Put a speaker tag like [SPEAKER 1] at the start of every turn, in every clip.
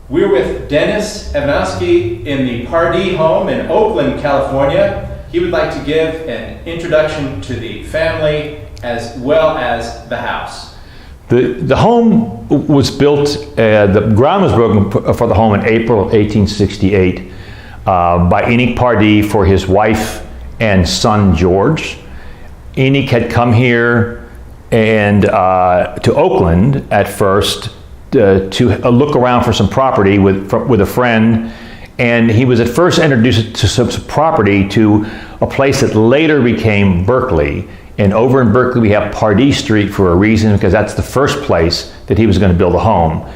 [SPEAKER 1] We're with Dennis Evanosky in the Pardee Home in Oakland, California. He would like to give an introduction to the family as well as the house.
[SPEAKER 2] The home was built, the ground was broken for the home in April of 1868 by Enoch Pardee for his wife and son George. Enoch had come here and to Oakland at first to look around for some property with a friend, and he was at first introduced to some property to a place that later became Berkeley. And over in Berkeley we have Pardee Street for a reason, because that's the first place that he was going to build a home.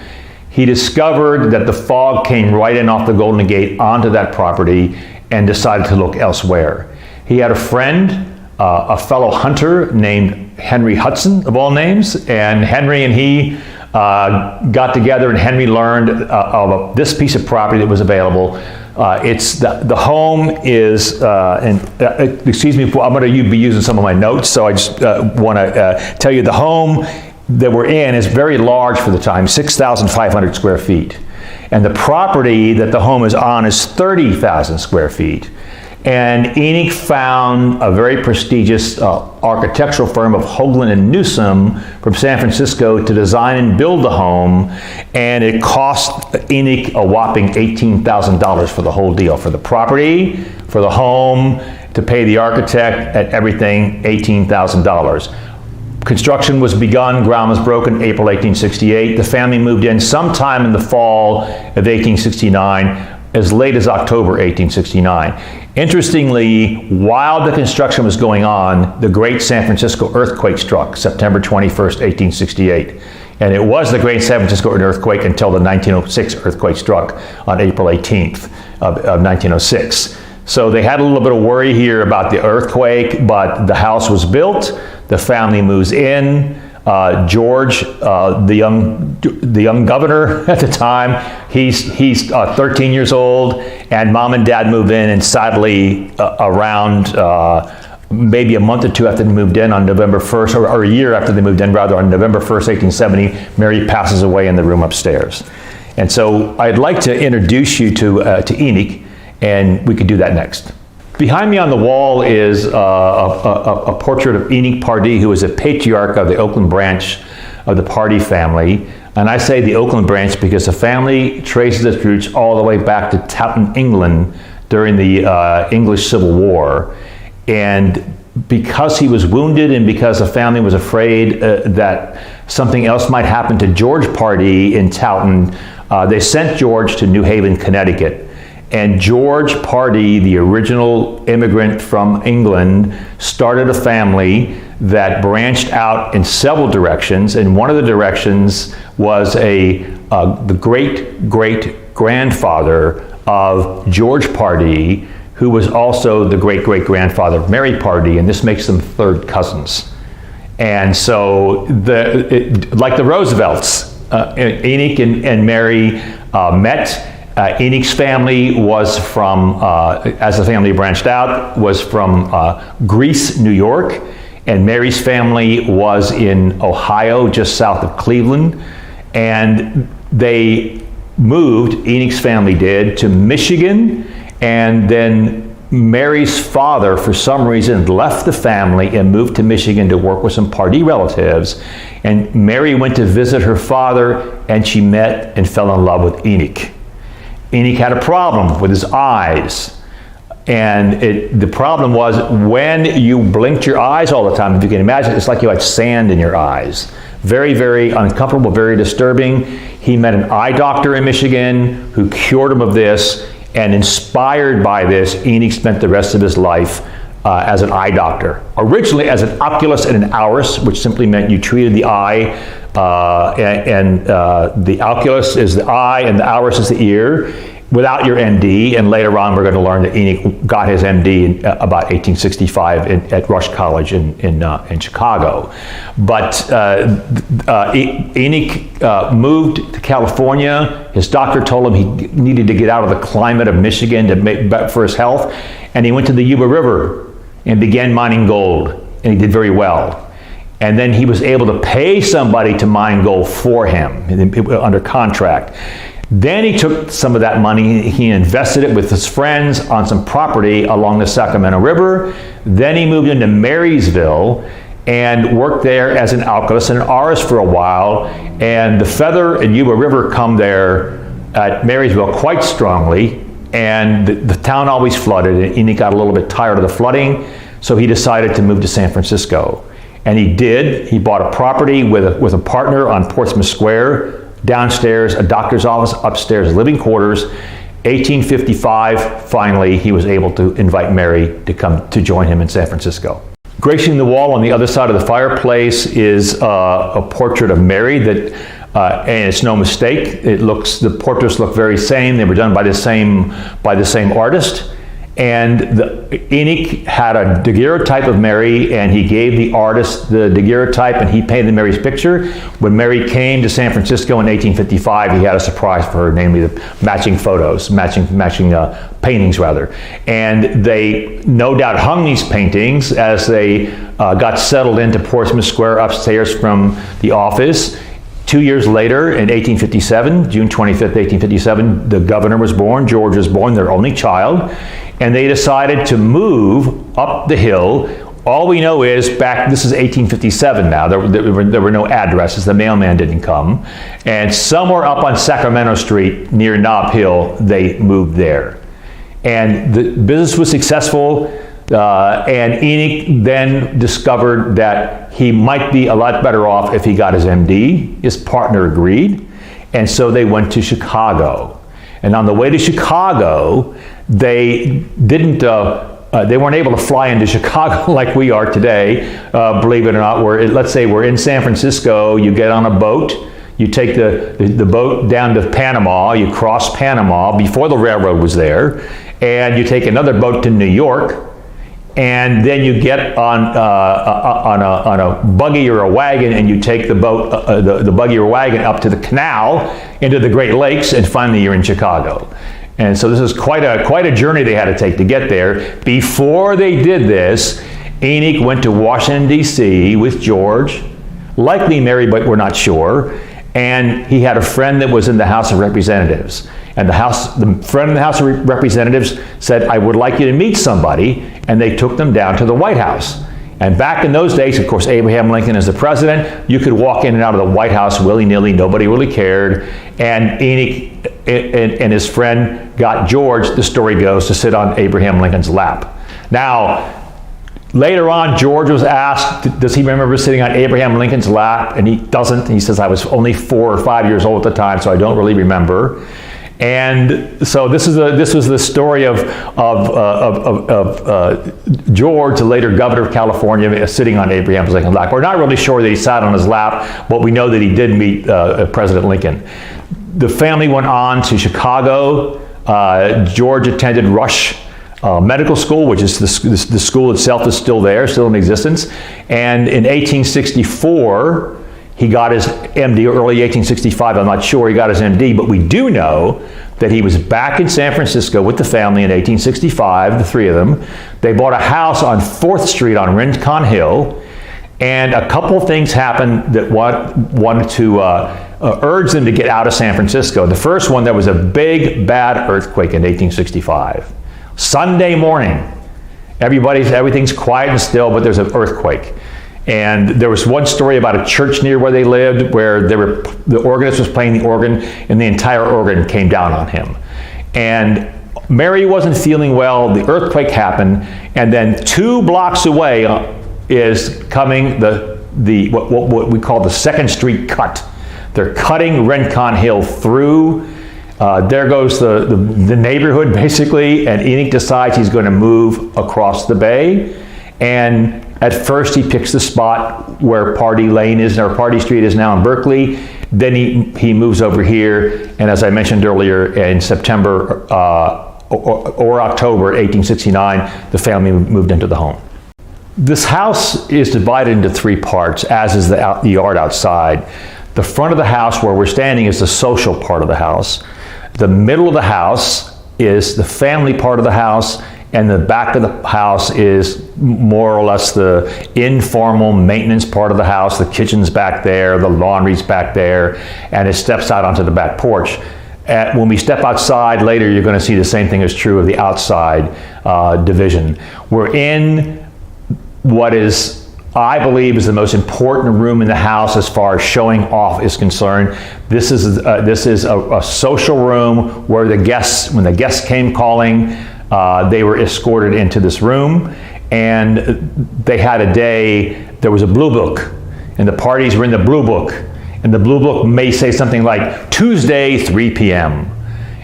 [SPEAKER 2] He discovered that the fog came right in off the Golden Gate onto that property and decided to look elsewhere. He had a friend, a fellow hunter named Henry Hudson, of all names, and Henry and he got together, and Henry learned of this piece of property that was available. It's the home is, excuse me, I'm going to be using some of my notes, so I just want to tell you the home that we're in is very large for the time, 6,500 square feet. And the property that the home is on is 30,000 square feet. And Enoch found a very prestigious architectural firm of Hoagland and Newsom from San Francisco to design and build the home, and it cost Enoch a whopping $18,000 for the whole deal, for the property, for the home, to pay the architect, and everything, $18,000. Construction was begun, ground was broken April 1868. The family moved in sometime in the fall of 1869, as late as October 1869. Interestingly, while the construction was going on, the Great San Francisco earthquake struck September 21st, 1868. And it was the Great San Francisco earthquake until the 1906 earthquake struck on April 18th of 1906. So they had a little bit of worry here about the earthquake, but the house was built, the family moves in. George, the young governor at the time, he's 13 years old, and mom and dad move in, and sadly around maybe a month or two after they moved in on November 1st, or a year after they moved in rather, on November 1st, 1870, Mary passes away in the room upstairs. And so I'd like to introduce you to Enoch, and we could do that next. Behind me on the wall is a portrait of Enoch Pardee, who is a patriarch of the Oakland branch of the Pardee family. And I say the Oakland branch because the family traces its roots all the way back to Taunton, England during the English Civil War. And because he was wounded and because the family was afraid that something else might happen to George Pardee in Taunton, they sent George to New Haven, Connecticut. And George Pardee, the original immigrant from England, started a family that branched out in several directions. And one of the directions was the great-great-grandfather of George Pardee, who was also the great-great-grandfather of Mary Pardee, and this makes them third cousins. And so, like the Roosevelts, Enoch and Mary met. Enoch's family was from, as the family branched out, was from Greece, New York, and Mary's family was in Ohio, just south of Cleveland. And they moved, Enoch's family did, to Michigan, and then Mary's father, for some reason, left the family and moved to Michigan to work with some Pardee relatives. And Mary went to visit her father, and she met and fell in love with Enoch. Enoch had a problem with his eyes, and the problem was when you blinked your eyes all the time, if you can imagine, it's like you had sand in your eyes. Very, very uncomfortable, very disturbing. He met an eye doctor in Michigan who cured him of this, and inspired by this, Enoch spent the rest of his life as an eye doctor. Originally as an oculist and an aurist, which simply meant you treated the eye, the oculus is the eye and the aurist is the ear. without your MD, and later on we're going to learn that Enoch got his MD in about 1865 at Rush College in Chicago. But Enoch moved to California. His doctor told him he needed to get out of the climate of Michigan to make better for his health, and he went to the Yuba River and began mining gold, and he did very well. And then he was able to pay somebody to mine gold for him under contract. Then he took some of that money, he invested it with his friends on some property along the Sacramento River. Then he moved into Marysville and worked there as an alchemist and an artist for a while. And the Feather and Yuba River come there at Marysville quite strongly, and the town always flooded, and he got a little bit tired of the flooding, so he decided to move to San Francisco. And he did. He bought a property with a partner on Portsmouth Square. Downstairs, a doctor's office, upstairs, living quarters. 1855, finally, he was able to invite Mary to come to join him in San Francisco. Gracing the wall on the other side of the fireplace is a portrait of Mary that, and it's no mistake. The portraits look very same. They were done by the same artist. And Enoch had a daguerreotype of Mary, and he gave the artist the daguerreotype, and he painted Mary's picture. When Mary came to San Francisco in 1855, he had a surprise for her, namely the matching photos, matching paintings rather. And they no doubt hung these paintings as they got settled into Portsmouth Square upstairs from the office. 2 years later, in 1857, June 25th, 1857, the governor was born, George was born, their only child, and they decided to move up the hill. All we know is this is 1857 now, there were no addresses, the mailman didn't come, and somewhere up on Sacramento Street near Nob Hill, they moved there. And the business was successful, and Enoch then discovered that he might be a lot better off if he got his MD. His partner agreed, and so they went to Chicago. And on the way to Chicago, they weren't able to fly into Chicago like we are today, believe it or not. Let's say we're in San Francisco, you get on a boat, you take the boat down to Panama, you cross Panama before the railroad was there, and you take another boat to New York, and then you get on a buggy or a wagon, and you take the buggy or wagon up to the canal into the Great Lakes, and finally you're in Chicago. And so this is quite a journey they had to take to get there. Before they did this, Enoch went to Washington, D.C. with George, likely Mary, but we're not sure. And he had a friend that was in the House of Representatives. And the friend in the House of Representatives said, I would like you to meet somebody. And they took them down to the White House. And back in those days, of course, Abraham Lincoln is the president. You could walk in and out of the White House willy-nilly. Nobody really cared. And Enoch and his friend got George, the story goes, to sit on Abraham Lincoln's lap. Now, later on, George was asked, does he remember sitting on Abraham Lincoln's lap? And he doesn't. He says, I was only 4 or 5 years old at the time, so I don't really remember. And so this was the story of George, the later governor of California, sitting on Abraham Lincoln's lap. We're not really sure that he sat on his lap, but we know that he did meet President Lincoln. The family went on to Chicago. George attended Rush Medical School, which is the school itself is still there, still in existence. And in 1864, he got his MD, early 1865, I'm not sure he got his MD, but we do know that he was back in San Francisco with the family in 1865, the three of them. They bought a house on 4th Street on Rincon Hill, and a couple things happened that wanted to urge them to get out of San Francisco. The first one, there was a big, bad earthquake in 1865. Sunday morning, everything's quiet and still, but there's an earthquake. And there was one story about a church near where they lived where the organist was playing the organ, and the entire organ came down on him. And Mary wasn't feeling well, the earthquake happened, and then 2 blocks away is coming what we call the 2nd Street cut. They're cutting Rincon Hill through. There goes the neighborhood, basically, and Enoch decides he's going to move across the bay. And at first he picks the spot where Pardee Lane is, or Pardee Street is now in Berkeley. Then he moves over here, and as I mentioned earlier, in September or October 1869, the family moved into the home. This house is divided into three parts, as is the yard outside. The front of the house where we're standing is the social part of the house. The middle of the house is the family part of the house, and the back of the house is more or less the informal maintenance part of the house. The kitchen's back there, the laundry's back there, and it steps out onto the back porch. When we step outside later, you're going to see the same thing is true of the outside division. We're in what is, I believe, is the most important room in the house as far as showing off is concerned. This is a social room where when the guests came calling, they were escorted into this room, and they had a day. There was a blue book, and the parties were in the blue book, and the blue book may say something like Tuesday 3 p.m.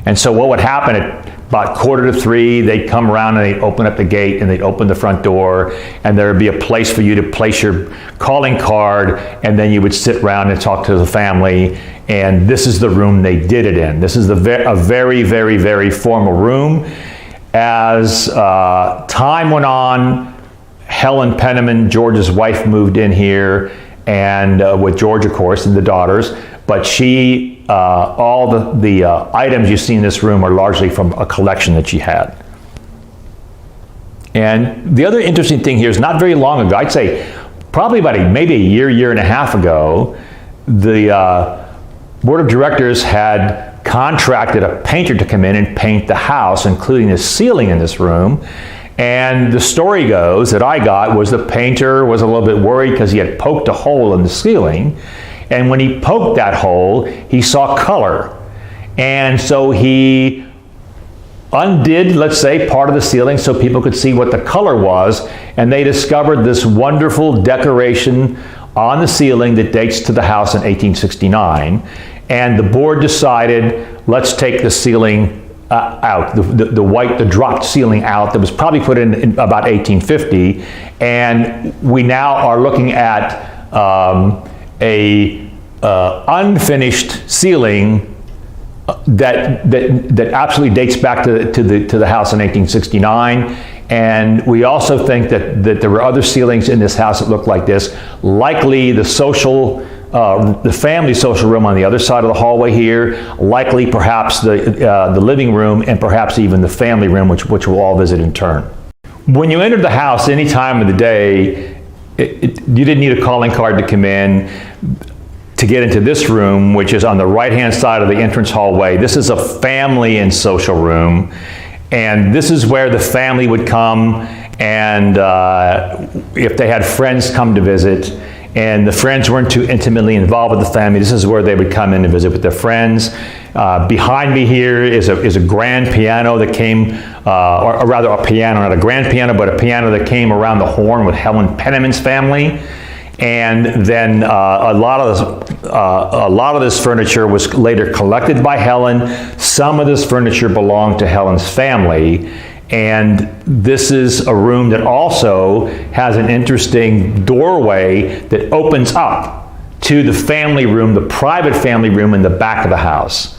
[SPEAKER 2] And so what would happen at about 2:45, they'd come around and they'd open up the gate and they'd open the front door, and there would be a place for you to place your calling card, and then you would sit around and talk to the family. And this is the room they did it in. This is a very, very, very formal room. As time went on, Helen Penniman, George's wife, moved in here, and with George, of course, and the daughters. But all the items you see in this room are largely from a collection that she had. And the other interesting thing here is not very long ago, I'd say probably maybe a year and a half ago, the board of directors had contracted a painter to come in and paint the house, including the ceiling in this room. And the story goes that I got was the painter was a little bit worried because he had poked a hole in the ceiling. And when he poked that hole, he saw color. And so he undid, let's say, part of the ceiling so people could see what the color was. And they discovered this wonderful decoration on the ceiling that dates to the house in 1869. And the board decided, let's take the ceiling out, the dropped ceiling out that was probably put in about 1850. And we now are looking at unfinished ceiling that absolutely dates back to the house in 1869. And we also think that there were other ceilings in this house that looked like this, likely the family social room on the other side of the hallway here, likely perhaps the living room, and perhaps even the family room, which we'll all visit in turn. When you entered the house any time of the day, you didn't need a calling card to come in to get into this room, which is on the right-hand side of the entrance hallway. This is a family and social room, and this is where the family would come, and if they had friends come to visit, and the friends weren't too intimately involved with the family, this is where they would come in and visit with their friends. Behind me here is a grand piano that came, or rather a piano, not a grand piano, but a piano that came around the horn with Helen Penniman's family. And then a lot of this furniture was later collected by Helen. Some of this furniture belonged to Helen's family. And this is a room that also has an interesting doorway that opens up to the family room, the private family room in the back of the house.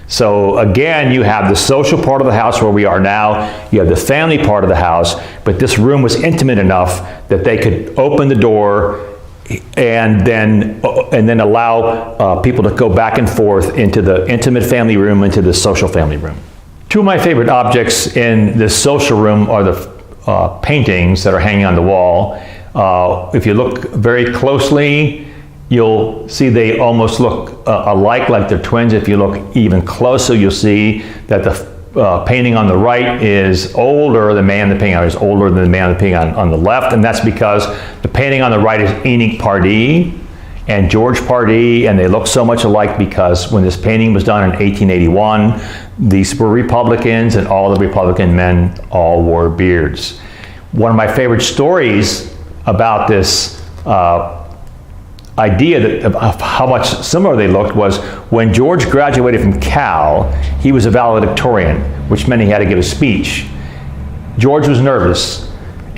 [SPEAKER 2] So again, you have the social part of the house where we are now, you have the family part of the house, but this room was intimate enough that they could open the door and then allow people to go back and forth into the intimate family room, into the social family room. Two of my favorite objects in this social room are the paintings that are hanging on the wall. If you look very closely, you'll see they almost look alike, like they're twins. If you look even closer, you'll see that the painting on the right is older. The man in the painting is older than the man in the painting on the left, and that's because the painting on the right is Enoch Pardee and George Pardee, and they look so much alike because when this painting was done in 1881, these were Republicans, and all the Republican men all wore beards. One of my favorite stories about this idea of how much similar they looked was when George graduated from Cal, he was a valedictorian, which meant he had to give a speech. George was nervous.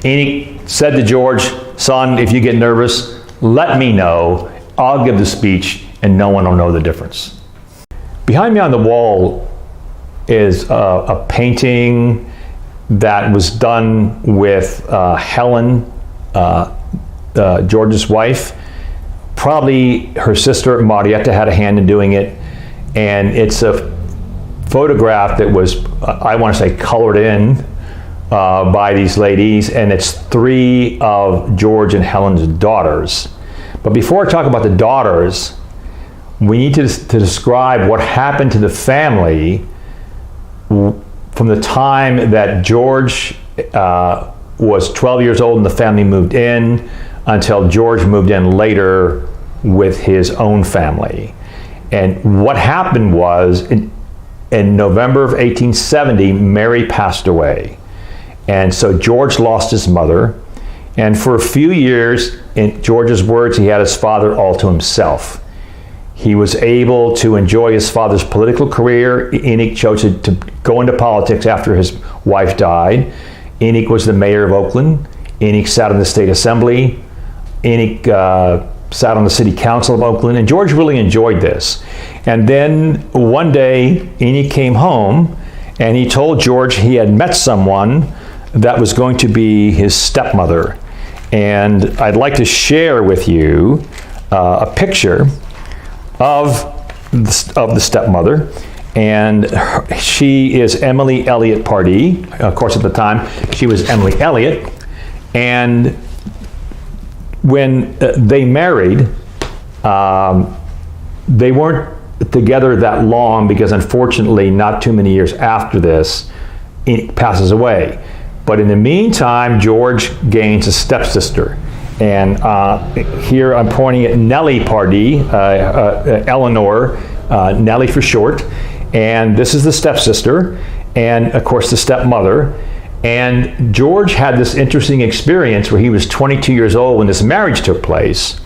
[SPEAKER 2] Enoch said to George, "Son, if you get nervous, let me know. I'll give the speech." and no one will know the difference. Behind me on the wall is a painting that was done with Helen, George's wife. Probably her sister Marietta had a hand in doing it, and it's a photograph that was, I want to say, colored in by these ladies, and it's 3 of George and Helen's daughters. But before I talk about the daughters, we need to describe what happened to the family from the time that George was 12 years old and the family moved in until George moved in later with his own family. And what happened was, in November of 1870, Mary passed away. And so George lost his mother. And for a few years, in George's words, he had his father all to himself. He was able to enjoy his father's political career. Enoch chose to go into politics after his wife died. Enoch was the mayor of Oakland. Enoch sat in the state assembly. Enoch sat on the city council of Oakland, and George really enjoyed this. And then one day, Enoch came home, and he told George he had met someone that was going to be his stepmother. And I'd like to share with you a picture of the stepmother. And she is Emily Elliott Pardee. Of course, at the time, she was Emily Elliott. And when they married, they weren't together that long because, unfortunately, not too many years after this, Enoch passes away. But in the meantime, George gains a stepsister. And here I'm pointing at Nellie Pardee, Eleanor, Nellie for short. And this is the stepsister, and of course the stepmother. And George had this interesting experience where he was 22 years old when this marriage took place.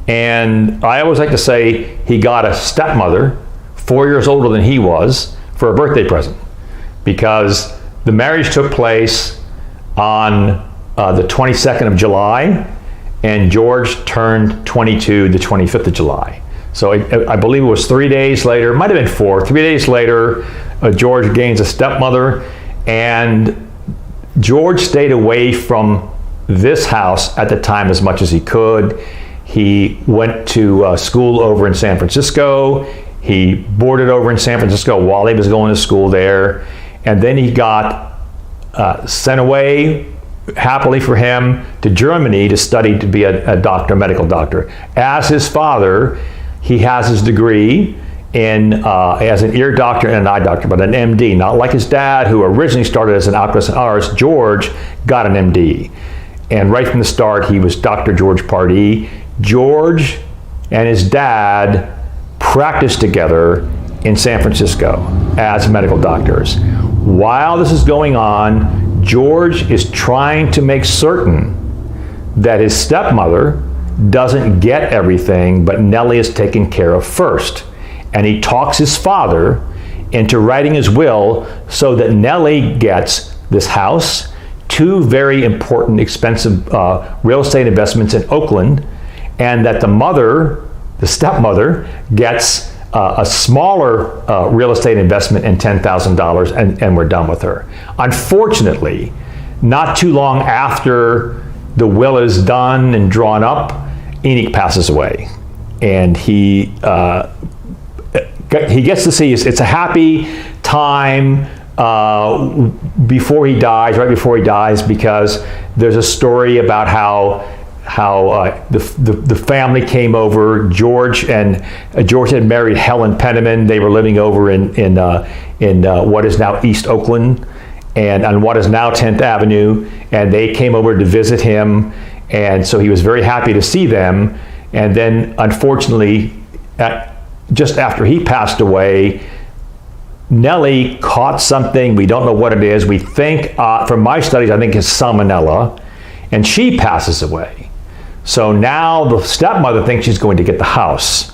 [SPEAKER 2] And I always like to say he got a stepmother 4 years older than he was for a birthday present, because the marriage took place on the 22nd of July, and George turned 22 the 25th of July. So I believe it was 3 days later, might have been 4, 3 days later, George gains a stepmother, and George stayed away from this house at the time as much as he could. He went to school over in San Francisco. He boarded over in San Francisco while he was going to school there. And then he got sent away, happily for him, to Germany to study to be a doctor, a medical doctor. As his father, he has his degree as an ear doctor and an eye doctor, but an MD, not like his dad, who originally started as an opticist and artist. George got an MD. And right from the start, he was Dr. George Pardee. George and his dad practiced together in San Francisco as medical doctors. While this is going on, George is trying to make certain that his stepmother doesn't get everything, but Nellie is taken care of first. And he talks his father into writing his will so that Nellie gets this house, 2 very important, expensive real estate investments in Oakland, and that the mother, the stepmother, gets a smaller real estate investment in $10,000, and we're done with her. Unfortunately, not too long after the will is done and drawn up, Enoch passes away, and he gets to see, it's a happy time before he dies, right before he dies, because there's a story about how the family came over. George had married Helen Penniman. They were living over in what is now East Oakland, and on what is now 10th Avenue, and they came over to visit him, and so he was very happy to see them. And then, unfortunately, just after he passed away, Nellie caught something. We don't know what it is. We think, from my studies, I think it's salmonella, and she passes away. So now the stepmother thinks she's going to get the house,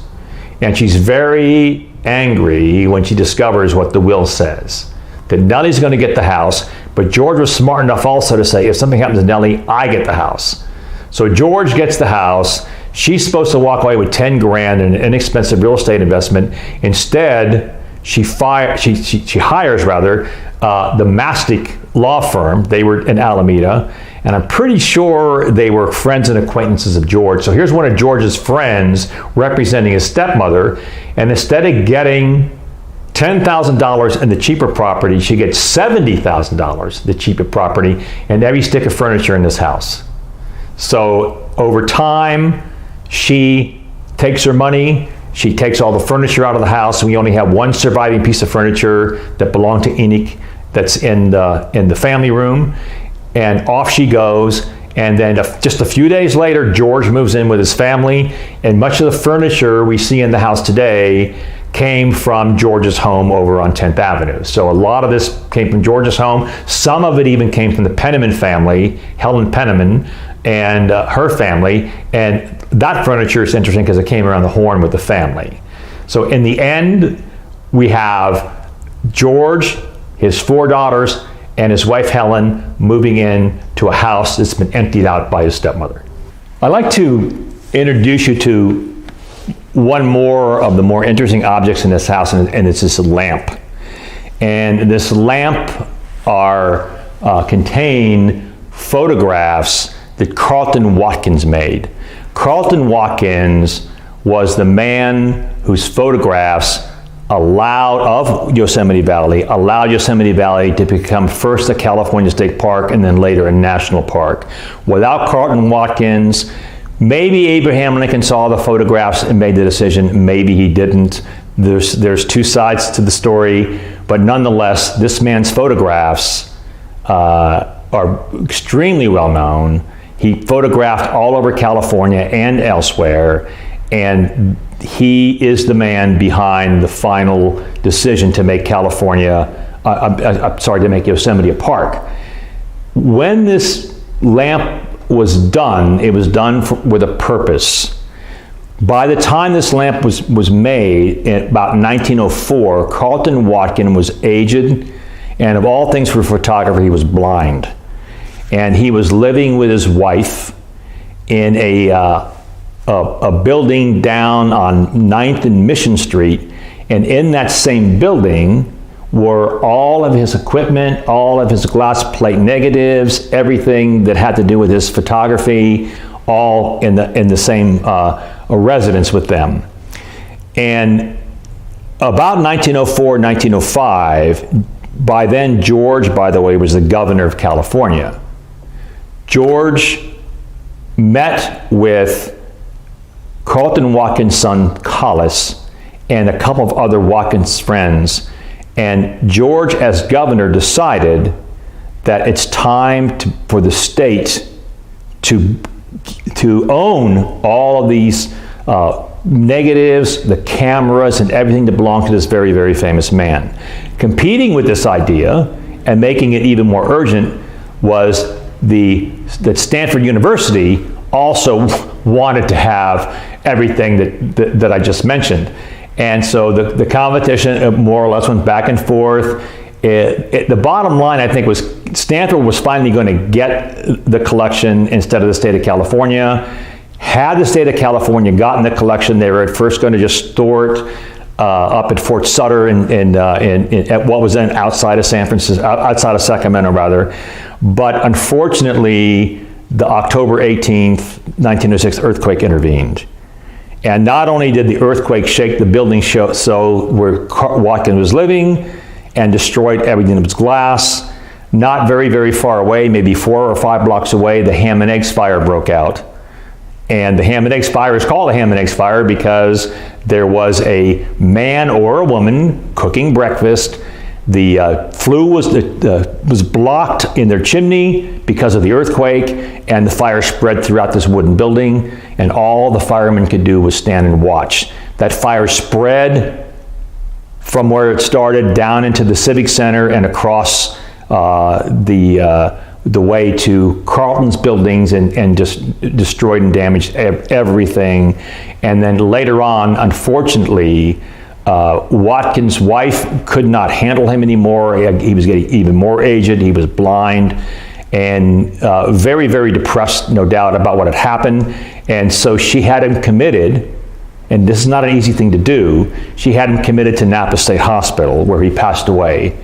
[SPEAKER 2] and she's very angry when she discovers what the will says, that Nellie's going to get the house. But George was smart enough also to say, if something happens to Nellie, I get the house. So George gets the house. She's supposed to walk away with 10 grand in an inexpensive real estate investment. Instead, she hires the Mastic law firm. They were in Alameda, and I'm pretty sure they were friends and acquaintances of George. So here's one of George's friends representing his stepmother, and instead of getting $10,000 in the cheaper property, she gets $70,000, the cheaper property, and every stick of furniture in this house. So over time, she takes her money, she takes all the furniture out of the house, and we only have one surviving piece of furniture that belonged to Enoch that's in the family room, and off she goes. And then just a few days later, George moves in with his family, and much of the furniture we see in the house today came from George's home over on 10th Avenue. So a lot of this came from George's home. Some of it even came from the Penniman family, Helen Penniman, and her family. And that furniture is interesting because it came around the horn with the family. So in the end, we have George, his 4 daughters, and his wife Helen moving in to a house that's been emptied out by his stepmother. I'd like to introduce you to one more of the more interesting objects in this house, and it's this lamp. And this lamp contain photographs that Carleton Watkins made. Carleton Watkins was the man whose photographs allowed Yosemite Valley to become first a California state park and then later a national park. Without Carleton Watkins, maybe Abraham Lincoln saw the photographs and made the decision. Maybe he didn't. There's 2 sides to the story, but nonetheless, this man's photographs are extremely well known. He photographed all over California and elsewhere, and he is the man behind the final decision to make to make Yosemite a park. When this lamp was done, it was done with a purpose. By the time this lamp was made, in about 1904, Carleton Watkins was aged, and of all things for photography, he was blind. And he was living with his wife in a building down on 9th and Mission Street, and in that same building were all of his equipment, all of his glass plate negatives, everything that had to do with his photography, all in the same residence with them. And about 1904, 1905, by then George, by the way, was the governor of California. George met with Carleton Watkins' son, Collis, and a couple of other Watkins friends. And George, as governor, decided that it's time for the state to own all of these negatives, the cameras, and everything that belonged to this very, very famous man. Competing with this idea and making it even more urgent was that Stanford University also wanted to have everything that I just mentioned. And so the competition more or less went back and forth. The bottom line, I think, was Stanford was finally going to get the collection instead of the state of California. Had the state of California gotten the collection, they were at first going to just store it up at Fort Sutter at what was then outside of San Francisco, outside of Sacramento rather. But unfortunately, the October 18th, 1906 earthquake intervened. And not only did the earthquake shake the building where Watkins was living and destroyed everything that was glass, not very, very far away, maybe 4 or 5 blocks away, the ham and eggs fire broke out. And the ham and eggs fire is called a ham and eggs fire because there was a man or a woman cooking breakfast. The flue was blocked in their chimney because of the earthquake, and the fire spread throughout this wooden building, and all the firemen could do was stand and watch. That fire spread from where it started down into the Civic Center and across the way to Carleton's buildings and just destroyed and damaged everything. And then later on, unfortunately, Watkins' wife could not handle him anymore. He was getting even more aged. He was blind. and very, very depressed, no doubt, about what had happened. And so she had him committed, and this is not an easy thing to do, she had him committed to Napa State Hospital, where he passed away.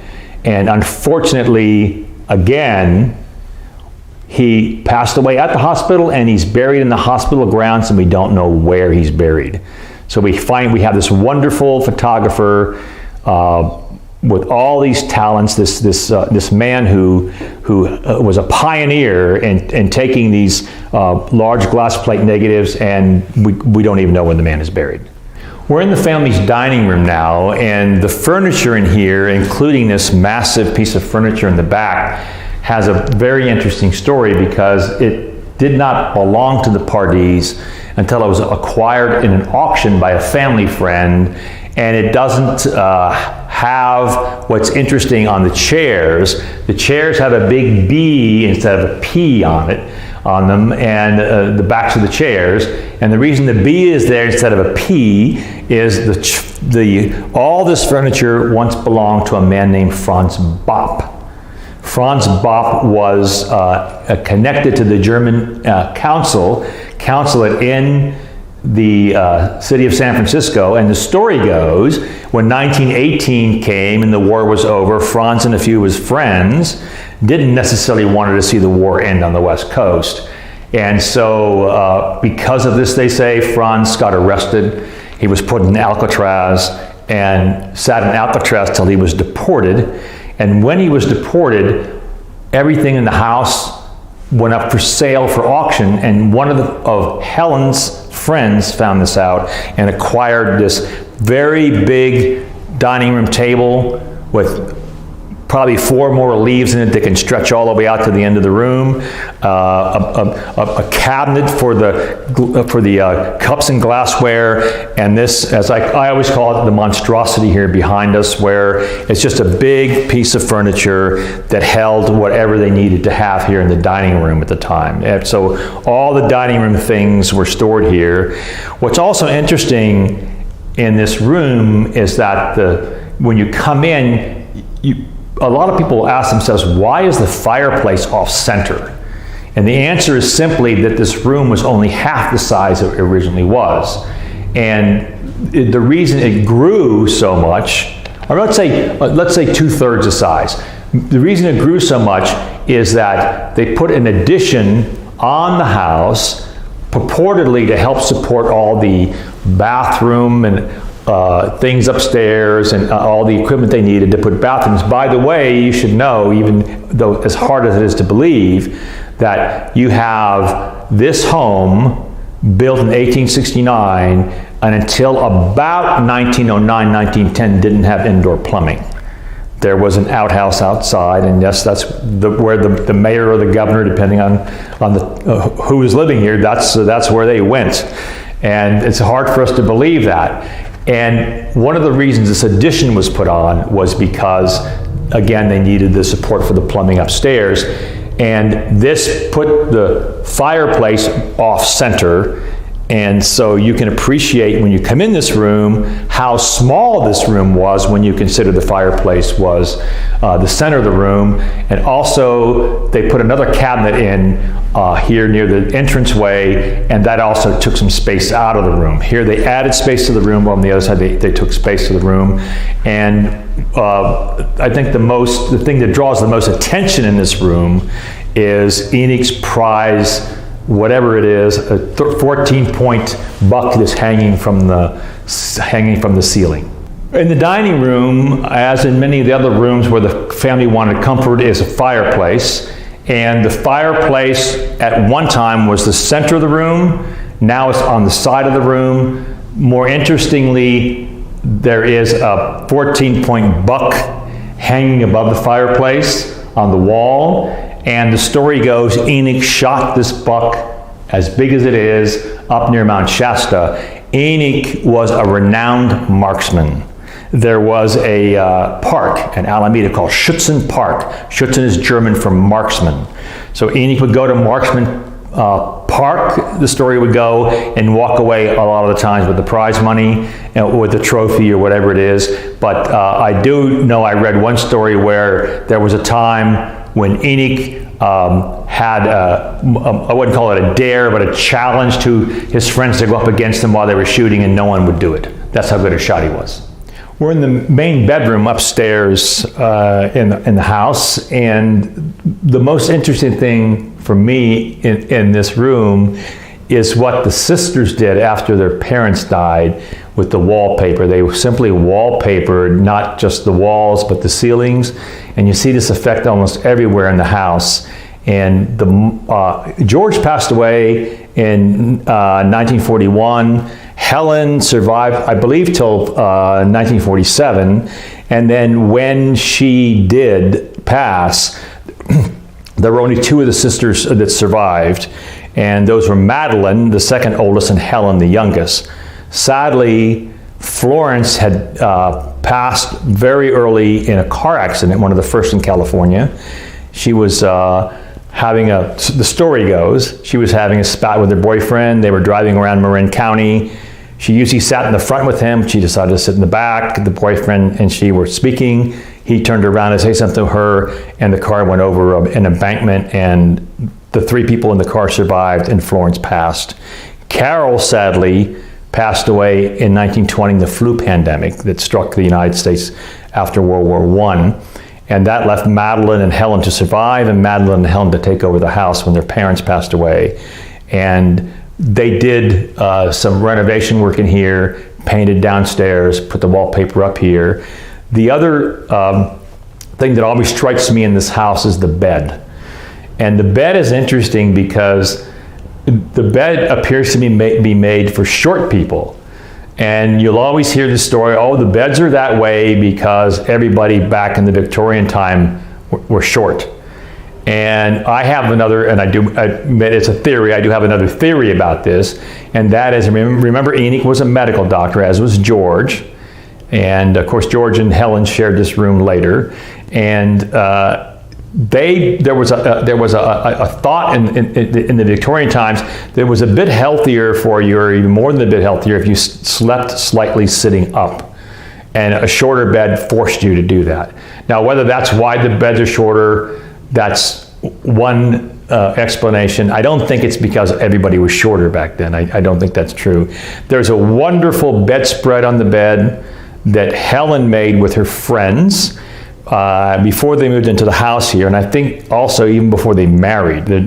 [SPEAKER 2] And unfortunately, again, he passed away at the hospital, and he's buried in the hospital grounds, and we don't know where he's buried. So we have this wonderful photographer with all these talents, this man who was a pioneer in taking these large glass plate negatives, and we don't even know when the man is buried. We're in the family's dining room now, and the furniture in here, including this massive piece of furniture in the back, has a very interesting story because it did not belong to the Pardees until it was acquired in an auction by a family friend, and it doesn't have what's interesting on the chairs. The chairs have a big B instead of a P on them, and the backs of the chairs. And the reason the B is there instead of a P is all this furniture once belonged to a man named Franz Bopp. Franz Bopp was connected to the German consulate in the city of San Francisco, and the story goes, when 1918 came and the war was over, Franz and a few of his friends didn't necessarily want to see the war end on the West Coast. And so because of this, they say, Franz got arrested. He was put in Alcatraz and sat in Alcatraz till he was deported. And when he was deported, everything in the house went up for sale for auction, and one of Helen's friends found this out and acquired this very big dining room table with probably 4 more leaves in it that can stretch all the way out to the end of the room, a cabinet for the cups and glassware, and this, as I always call it, the monstrosity here behind us, where it's just a big piece of furniture that held whatever they needed to have here in the dining room at the time. And so all the dining room things were stored here. What's also interesting in this room is that when you come in, a lot of people ask themselves, why is the fireplace off center? And the answer is simply that this room was only half the size it originally was. And the reason it grew so much, or let's say 2/3 the size. The reason it grew so much is that they put an addition on the house purportedly to help support all the bathroom and things upstairs and all the equipment they needed to put bathrooms. By the way, you should know, even though as hard as it is to believe, that you have this home built in 1869, and until about 1909, 1910 didn't have indoor plumbing. There was an outhouse outside, and yes, that's where the mayor or the governor, depending on who was living here, that's where they went. And it's hard for us to believe that. And one of the reasons this addition was put on was because, again, they needed the support for the plumbing upstairs. And this put the fireplace off center. And so you can appreciate when you come in this room how small this room was when you consider the fireplace was the center of the room. And also they put another cabinet in here near the entranceway, and that also took some space out of the room. Here they added space to the room, while on the other side they took space to the room. And I think the thing that draws the most attention in this room is Enoch's Prize, whatever it is, a 14-point buck that's hanging from the ceiling. In the dining room, as in many of the other rooms where the family wanted comfort, is a fireplace. And the fireplace at one time was the center of the room. Now it's on the side of the room. More interestingly, there is a 14-point buck hanging above the fireplace on the wall. And the story goes, Enoch shot this buck, as big as it is, up near Mount Shasta. Enoch was a renowned marksman. There was a park in Alameda called Schützen Park. Schützen is German for marksman. So Enoch would go to Marksman Park, the story would go, and walk away a lot of the times with the prize money, with the trophy or whatever it is. But I do know I read one story where there was a time when Enoch had I wouldn't call it a dare, but a challenge to his friends to go up against him while they were shooting, and no one would do it. That's how good a shot he was. We're in the main bedroom upstairs in the house, and the most interesting thing for me in this room is what the sisters did after their parents died with the wallpaper. They simply wallpapered not just the walls but the ceilings, and you see this effect almost everywhere in the house. And George passed away in 1941. Helen survived, I believe, till 1947, and then when she did pass, there were only two of the sisters that survived, and those were Madeline, the second oldest, and Helen, the youngest. Sadly, Florence had passed very early in a car accident, one of the first in California. She was the story goes, she was having a spat with her boyfriend. They were driving around Marin County. She usually sat in the front with him. She decided to sit in the back. The boyfriend and she were speaking. He turned around to say something to her, and the car went over an embankment, and the three people in the car survived, and Florence passed. Carol, sadly, passed away in 1920 in the flu pandemic that struck the United States after World War I. And that left Madeline and Helen to survive, and Madeline and Helen to take over the house when their parents passed away. And they did some renovation work in here, painted downstairs, put the wallpaper up here. The other thing that always strikes me in this house is the bed. And the bed is interesting because the bed appears to be made for short people. And you'll always hear the story, oh, the beds are that way because everybody back in the Victorian time were short. And I have another, and I do admit it's a theory, I do have another theory about this, and that is, remember Enoch was a medical doctor, as was George. And of course, George and Helen shared this room later. And there was a thought in the Victorian times that it was a bit healthier for you, or even more than a bit healthier, if you slept slightly sitting up. And a shorter bed forced you to do that. Now, whether that's why the beds are shorter, that's one explanation. I don't think it's because everybody was shorter back then. I don't think that's true. There's a wonderful bedspread on the bed that Helen made with her friends before they moved into the house here, and I think also even before they married. The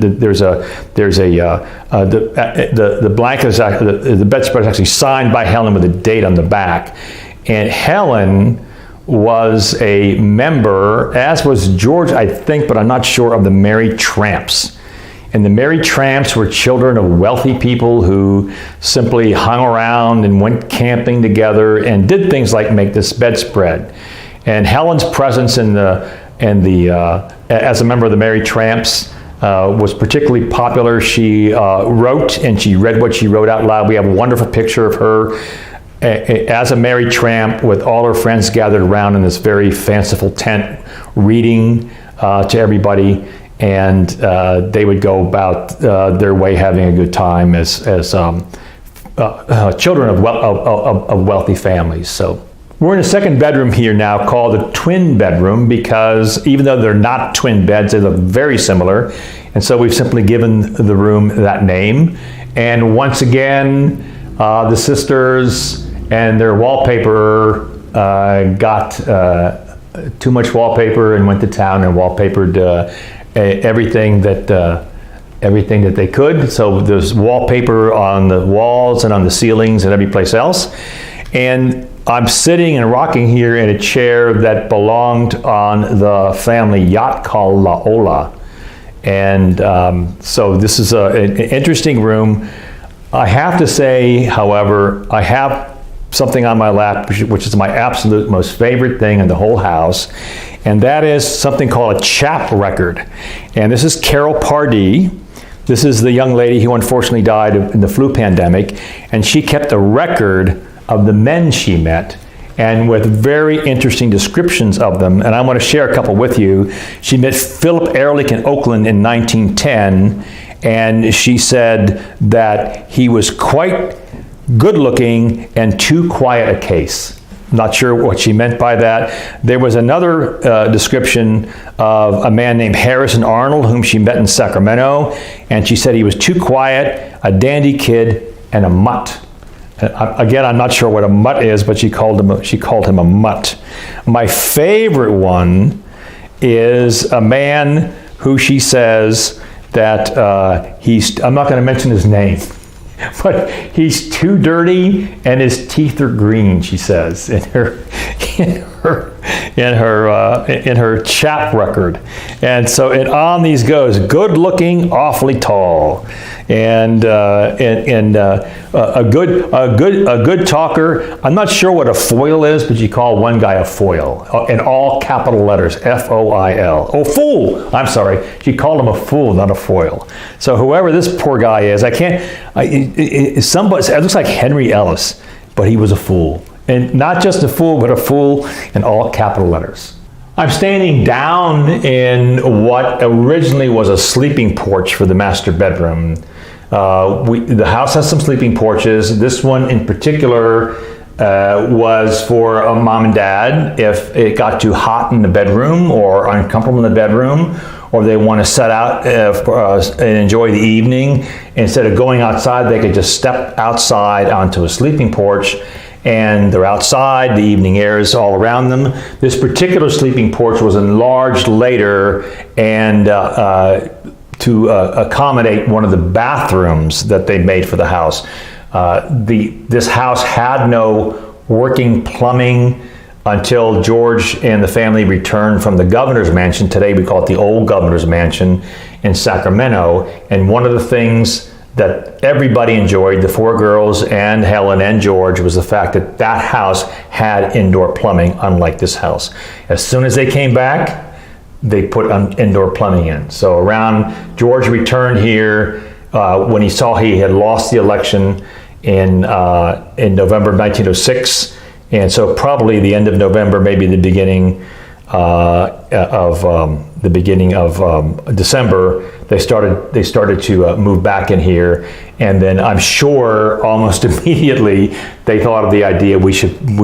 [SPEAKER 2] blanket is the bedspread is actually signed by Helen with a date on the back, and Helen was a member, as was George, I think, but I'm not sure, of the Merry Tramps. And the Merry Tramps were children of wealthy people who simply hung around and went camping together and did things like make this bedspread. And Helen's presence as a member of the Merry Tramps was particularly popular. She wrote, and she read what she wrote out loud. We have a wonderful picture of her as a Merry Tramp with all her friends gathered around in this very fanciful tent, reading to everybody. And they would go about their way having a good time as children of wealthy families. So we're in a second bedroom here now called a twin bedroom, because even though they're not twin beds, they look very similar. And so we've simply given the room that name. And once again, the sisters and their wallpaper got too much wallpaper and went to town and wallpapered everything that they could. So there's wallpaper on the walls and on the ceilings and every place else. And I'm sitting and rocking here in a chair that belonged on the family yacht called La Ola. And so this is an interesting room. I have to say, however, I have something on my lap, which is my absolute most favorite thing in the whole house. And that is something called a chap record. And this is Carol Pardee. This is the young lady who unfortunately died in the flu pandemic. And she kept a record of the men she met, and with very interesting descriptions of them. And I want to share a couple with you. She met Philip Ehrlich in Oakland in 1910, and she said that he was quite good looking and too quiet a case. Not sure what she meant by that. There was another description of a man named Harrison Arnold, whom she met in Sacramento, and she said he was too quiet, a dandy kid, and a mutt. Again, I'm not sure what a mutt is, but she called him a mutt. My favorite one is a man who she says that I'm not going to mention his name, but he's too dirty and his teeth are green, she says in her chat record. And so on these goes: good looking, awfully tall, and a good talker. I'm not sure what a foil is, but you call one guy a foil in all capital letters, F-O-I-L. Oh, fool! I'm sorry. She called him a fool, not a foil. So whoever this poor guy is, it looks like Henry Ellis, but he was a fool. And not just a fool, but a fool in all capital letters. I'm standing down in what originally was a sleeping porch for the master bedroom. The house has some sleeping porches. This one in particular was for a mom and dad if it got too hot in the bedroom or uncomfortable in the bedroom, or they want to set out and enjoy the evening. Instead of going outside, they could just step outside onto a sleeping porch, and they're outside, the evening air is all around them. This particular sleeping porch was enlarged later and to accommodate one of the bathrooms that they made for the house. This house had no working plumbing until George and the family returned from the governor's mansion. Today we call it the old governor's mansion in Sacramento. And one of the things that everybody enjoyed, the four girls and Helen and George, was the fact that that house had indoor plumbing, unlike this house. As soon as they came back, they put indoor plumbing in. So around George returned here when he saw he had lost the election in November of 1906, and so probably the end of November, maybe the beginning of December, they started to move back in here, and then I'm sure almost immediately they thought of the idea we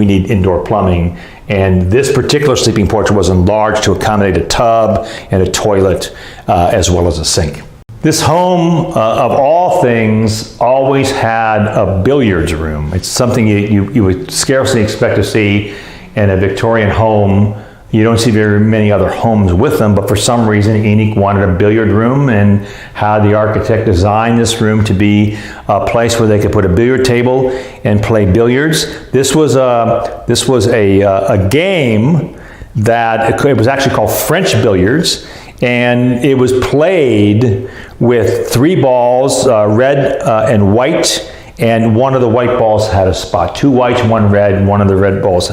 [SPEAKER 2] need indoor plumbing, and this particular sleeping porch was enlarged to accommodate a tub and a toilet as well as a sink. This home, of all things, always had a billiards room. It's something you would scarcely expect to see in a Victorian home. You don't see very many other homes with them, but for some reason Enoch wanted a billiard room and had the architect design this room to be a place where they could put a billiard table and play billiards. This was a game that it was actually called French billiards, and it was played with 3 balls, red and white, and one of the white balls had a spot. 2 whites, 1 red, one of the white balls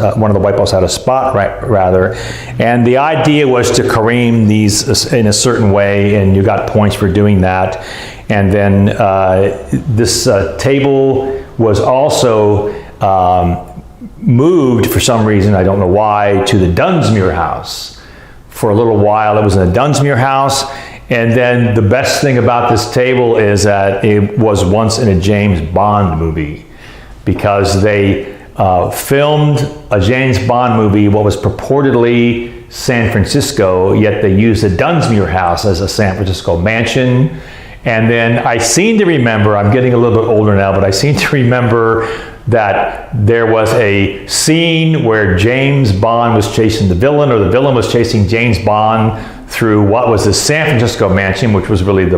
[SPEAKER 2] had a spot, rather. And the idea was to careen these in a certain way, and you got points for doing that. And then this table was also moved for some reason, I don't know why, to the Dunsmuir house. For a little while it was in the Dunsmuir house, and then the best thing about this table is that it was once in a James Bond movie, because they filmed a James Bond movie, what was purportedly San Francisco, yet they used the Dunsmuir house as a San Francisco mansion. And then I seem to remember, I'm getting a little bit older now, but I seem to remember that there was a scene where James Bond was chasing the villain, or the villain was chasing James Bond through what was the San Francisco mansion, which was really the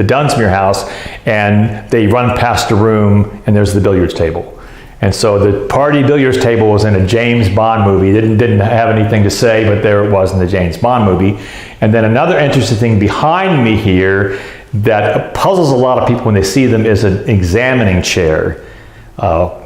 [SPEAKER 2] Dunsmuir house, and they run past a room and there's the billiards table. And so the Pardee billiards table was in a James Bond movie. It didn't have anything to say, but there it was in the James Bond movie. And then another interesting thing behind me here that puzzles a lot of people when they see them is an examining chair. I'm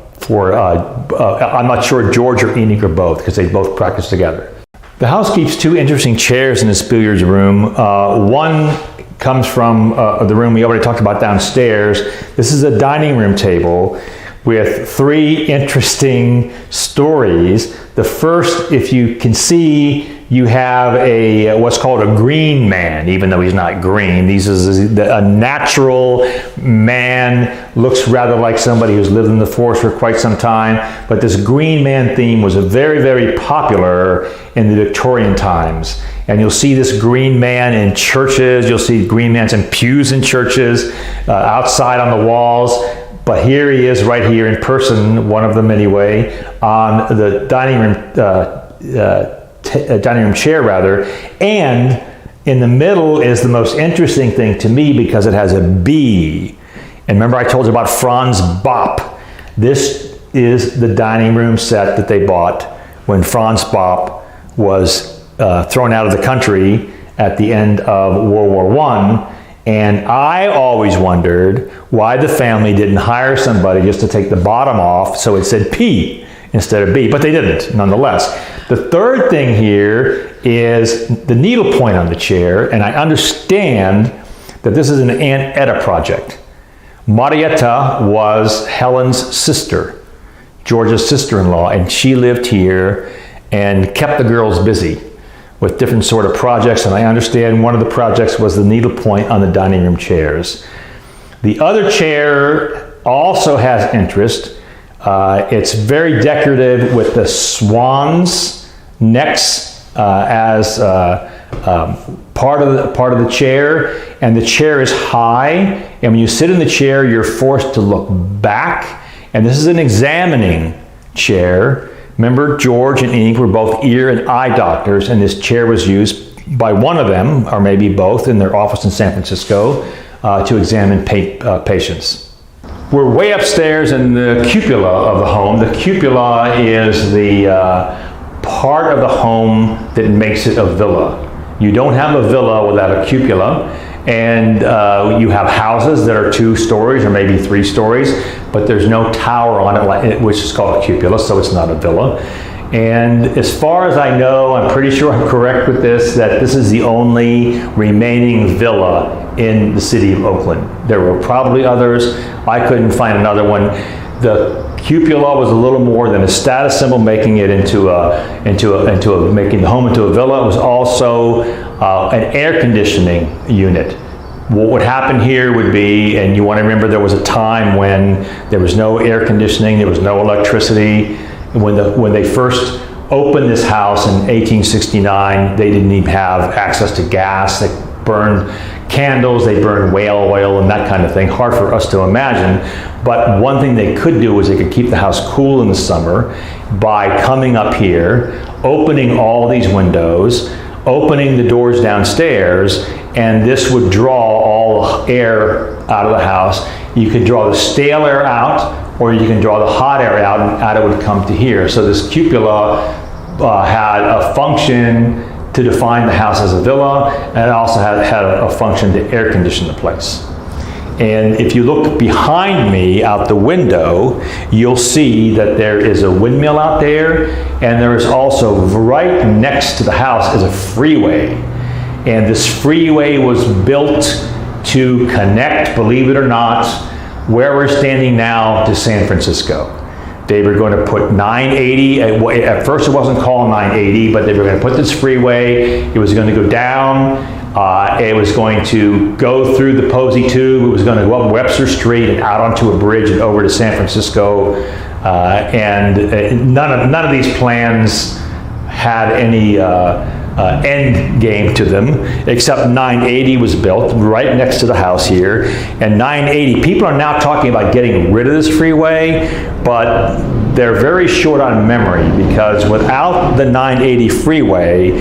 [SPEAKER 2] not sure George or Enoch or both, because they both practice together. The house keeps 2 interesting chairs in this billiards room. One comes from the room we already talked about downstairs. This is a dining room table. with 3 interesting stories. The first, if you can see, you have what's called a green man, even though he's not green. This is a natural man, looks rather like somebody who's lived in the forest for quite some time. But this green man theme was very, very popular in the Victorian times. And you'll see this green man in churches. You'll see green mans in pews in churches, outside on the walls. But here he is right here in person, one of them anyway, on the dining room chair rather. And in the middle is the most interesting thing to me because it has a B. And remember I told you about Franz Bopp. This is the dining room set that they bought when Franz Bopp was thrown out of the country at the end of World War I. And I always wondered why the family didn't hire somebody just to take the bottom off so it said P instead of B, but they didn't nonetheless. The third thing here is the needle point on the chair, and I understand that this is an Aunt Etta project. Marietta was Helen's sister, George's sister-in-law, and she lived here and kept the girls busy with different sort of projects, and I understand one of the projects was the needlepoint on the dining room chairs. The other chair also has interest. It's very decorative with the swans necks as part of the chair, and the chair is high, and when you sit in the chair you're forced to look back, and this is an examining chair. Remember, George and Enoch were both ear and eye doctors, and this chair was used by one of them, or maybe both, in their office in San Francisco to examine patients. We're way upstairs in the cupola of the home. The cupola is the part of the home that makes it a villa. You don't have a villa without a cupola, and you have houses that are 2 stories or maybe 3 stories, but there's no tower on it, which is called a cupola, so it's not a villa. And as far as I know, I'm pretty sure I'm correct with this, that this is the only remaining villa in the city of Oakland. There were probably others. I couldn't find another one. The cupola was a little more than a status symbol, making it making the home into a villa. It was also an air conditioning unit. What would happen here would be, and you want to remember there was a time when there was no air conditioning, there was no electricity. When they first opened this house in 1869, they didn't even have access to gas. They burned candles, they burned whale oil and that kind of thing. Hard for us to imagine. But one thing they could do was they could keep the house cool in the summer by coming up here, opening all these windows, opening the doors downstairs, and this would draw all air out of the house. You could draw the stale air out, or you can draw the hot air out, and out it would come to here. So this cupola had a function to define the house as a villa, and it also had a function to air condition the place. And if you look behind me out the window, you'll see that there is a windmill out there, and there is also right next to the house is a freeway. And this freeway was built to connect, believe it or not, where we're standing now to San Francisco. They were going to put 980, at first it wasn't called 980, but they were going to put this freeway, it was going to go down, it was going to go through the Posey Tube, it was going to go up Webster Street and out onto a bridge and over to San Francisco, and none of these plans had any end game to them, except 980 was built right next to the house here. And 980, people are now talking about getting rid of this freeway, but they're very short on memory, because without the 980 freeway,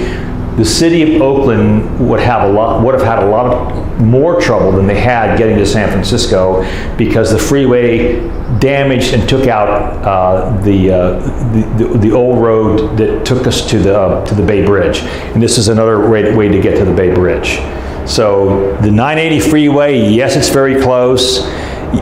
[SPEAKER 2] the city of Oakland would have had a lot more trouble than they had getting to San Francisco, because the freeway damaged and took out the old road that took us to the Bay Bridge, and this is another way to get to the Bay Bridge. So the 980 freeway, yes, it's very close,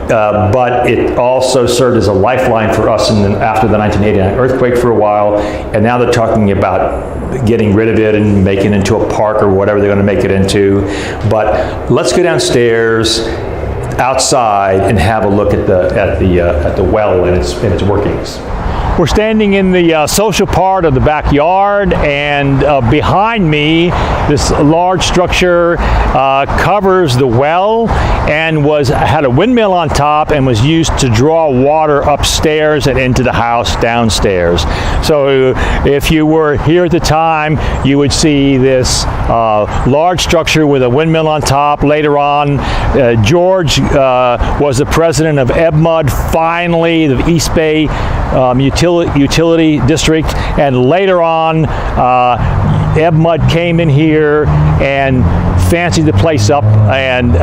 [SPEAKER 2] but it also served as a lifeline for us after the 1989 earthquake for a while, and now they're talking about getting rid of it and making it into a park or whatever they're going to make it into. But let's go downstairs. outside and have a look at the well and its workings. We're standing in the social part of the backyard, and behind me, this large structure covers the well and had a windmill on top and was used to draw water upstairs and into the house downstairs. So if you were here at the time, you would see this large structure with a windmill on top. Later on, George was the president of EBMUD, finally, the East Bay utility district, and later on EBMUD came in here and fancied the place up and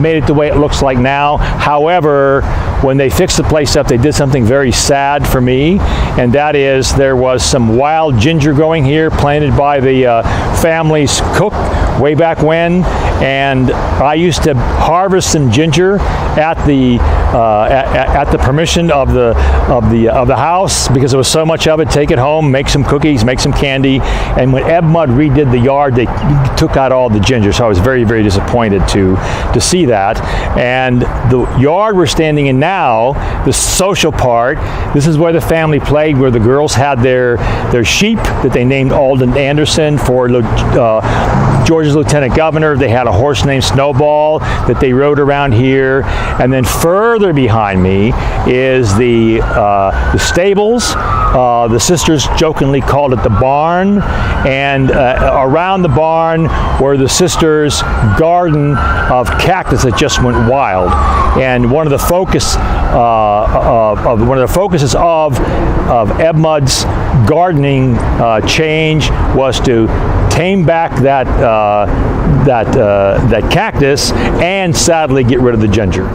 [SPEAKER 2] made it the way it looks like now. However, when they fixed the place up, they did something very sad for me, and that is there was some wild ginger growing here planted by the family's cook way back when, and I used to harvest some ginger at the permission of the house, because there was so much of it. Take it home, make some cookies, make some candy. And when EBMUD redid the yard, they took out all the ginger, so I was very, very disappointed to see that. And the yard we're standing in now, the social part, this is where the family played, where the girls had their sheep that they named Alden Anderson for Georgia's lieutenant governor. They had a horse named Snowball that they rode around here. And then further behind me is the stables. The sisters jokingly called it the barn, and around the barn were the sisters' garden of cactus that just went wild. And one of the focuses of EBMUD's gardening change was to tame back that cactus and sadly get rid of the ginger.